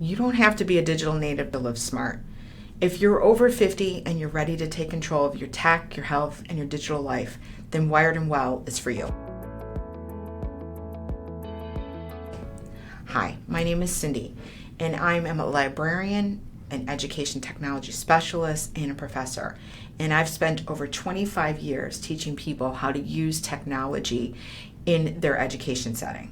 You don't have to be a digital native to live smart. If you're over 50 and you're ready to take control of your tech, your health, and your digital life, then Wired and Well is for you. Hi, my name is Cindy, and I'm a librarian, an education technology specialist, and a professor. And I've spent over 25 years teaching people how to use technology in their education setting.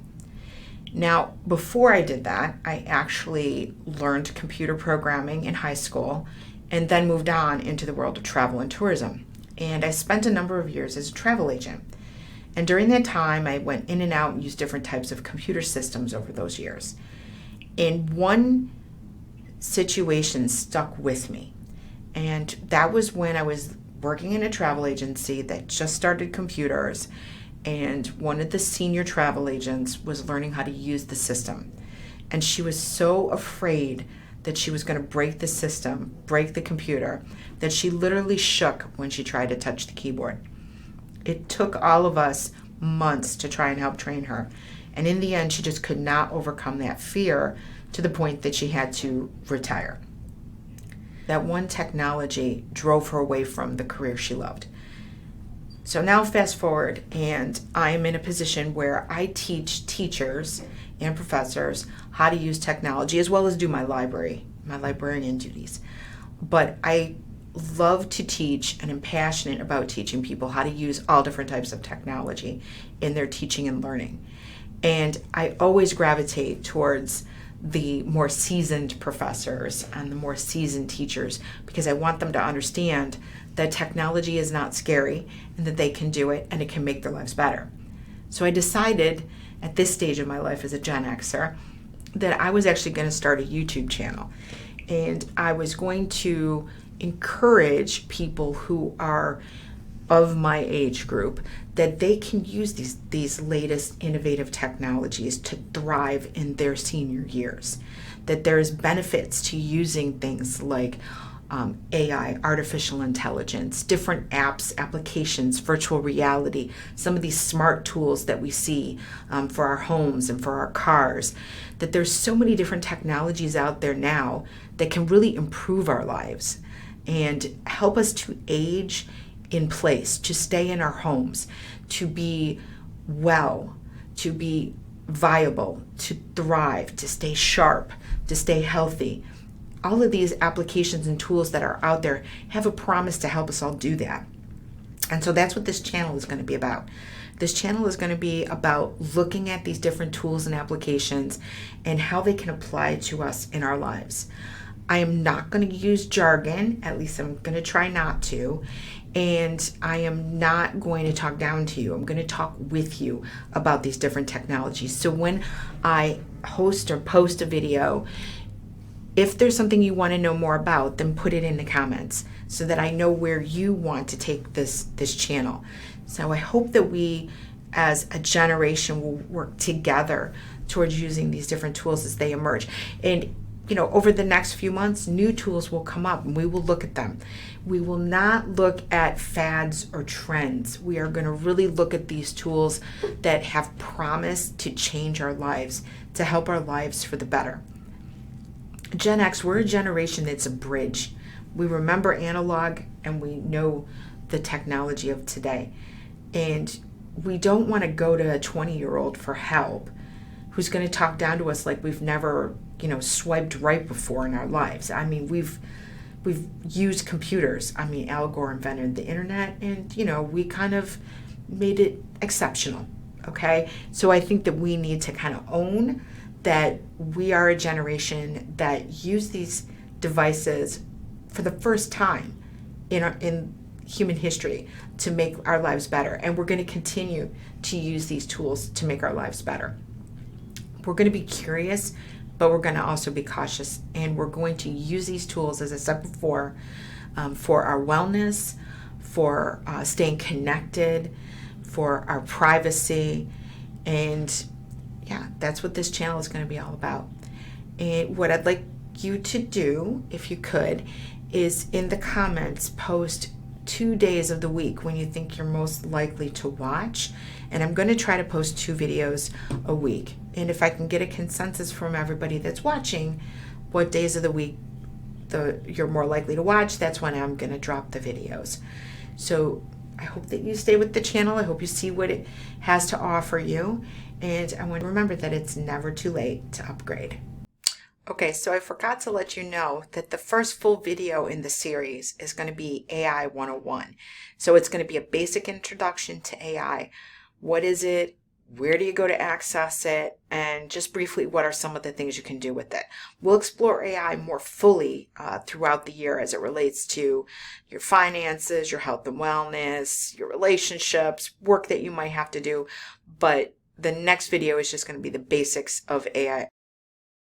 Now, before I did that, I actually learned computer programming in high school and then moved on into the world of travel and tourism. And I spent a number of years as a travel agent. And during that time, I went in and out and used different types of computer systems over those years. And one situation stuck with me. And that was when I was working in a travel agency that just started computers, and one of the senior travel agents was learning how to use the system. And she was so afraid that she was going to break the system, break the computer, that she literally shook when she tried to touch the keyboard. It took all of us months to try and help train her. And in the end, she just could not overcome that fear to the point that she had to retire. That one technology drove her away from the career she loved. So now fast forward, and I'm in a position where I teach teachers and professors how to use technology, as well as do my librarian duties. But I love to teach and am passionate about teaching people how to use all different types of technology in their teaching and learning. And I always gravitate towards the more seasoned professors and the more seasoned teachers, because I want them to understand that technology is not scary and that they can do it and it can make their lives better. So I decided at this stage of my life as a Gen Xer that I was actually going to start a YouTube channel, and I was going to encourage people who are of my age group that they can use these latest innovative technologies to thrive in their senior years, that there's benefits to using things like AI, artificial intelligence, different apps, applications, virtual reality, some of these smart tools that we see for our homes and for our cars, that there's so many different technologies out there now that can really improve our lives and help us to age in place, to stay in our homes, to be well, to be viable, to thrive, to stay sharp, to stay healthy. All of these applications and tools that are out there have a promise to help us all do that. And so that's what this channel is going to be about. This channel is going to be about looking at these different tools and applications and how they can apply to us in our lives. I am not going to use jargon, at least I'm going to try not to, and I am not going to talk down to you. I'm going to talk with you about these different technologies. So when I host or post a video, if there's something you want to know more about, then put it in the comments so that I know where you want to take this channel. So I hope that we as a generation will work together towards using these different tools as they emerge. And over the next few months, new tools will come up and we will look at them. We will not look at fads or trends. We are going to really look at these tools that have promised to change our lives, to help our lives for the better. Gen X, we're a generation that's a bridge. We remember analog and we know the technology of today. And we don't want to go to a 20-year-old for help who's going to talk down to us like we've never, swiped right before in our lives. I mean, we've used computers. I mean, Al Gore invented the internet, and, we kind of made it exceptional, okay? So I think that we need to kind of own that we are a generation that use these devices for the first time in human history to make our lives better. And we're going to continue to use these tools to make our lives better. We're going to be curious, but we're going to also be cautious. And we're going to use these tools, as I said before, for our wellness, for staying connected, for our privacy, and yeah, that's what this channel is going to be all about. And what I'd like you to do, if you could, is in the comments post 2 days of the week when you think you're most likely to watch. And I'm going to try to post 2 videos a week. And if I can get a consensus from everybody that's watching, what days of the week you're more likely to watch, that's when I'm going to drop the videos. So I hope that you stay with the channel. I hope you see what it has to offer you. And I want to remember that it's never too late to upgrade. Okay, so I forgot to let you know that the first full video in the series is going to be AI 101. So it's going to be a basic introduction to AI. What is it? Where do you go to access it? And just briefly, what are some of the things you can do with it? We'll explore AI more fully throughout the year as it relates to your finances, your health and wellness, your relationships, work that you might have to do. But the next video is just going to be the basics of AI